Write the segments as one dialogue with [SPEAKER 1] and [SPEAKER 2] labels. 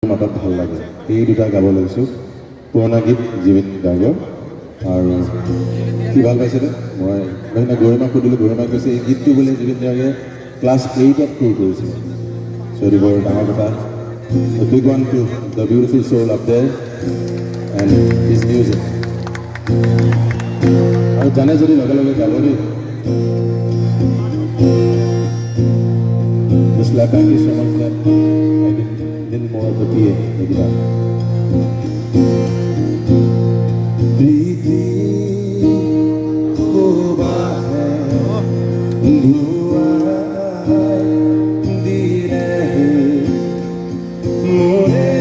[SPEAKER 1] মাতত ভাল লাগে এই দুটা গাব লৈছোঁ পুৰণা গীত জুবিন গাৰ্গৰ আৰু কি ভাল পাইছিলে মই সেইদিনা গৰিমাক সুধিলোঁ গৰিমাক কৈছে এই গীতটো বোলে জুবিন গাৰ্গে ক্লাছ 8ত সুৰ কৰিছিল চ' এইটো বৰ ডাঙৰ কথা a big one to the beautiful soul up there and his music আৰু জানে যদি লগে লগে গাব দেই just like thank you so much that I did more of the PA maybe that प्रीति खुबा है दुआ दी रही मोरे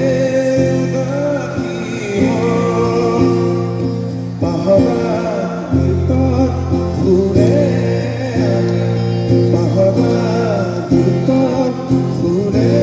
[SPEAKER 1] पहरा तो खुरे पहरा तो खुरे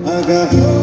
[SPEAKER 2] I got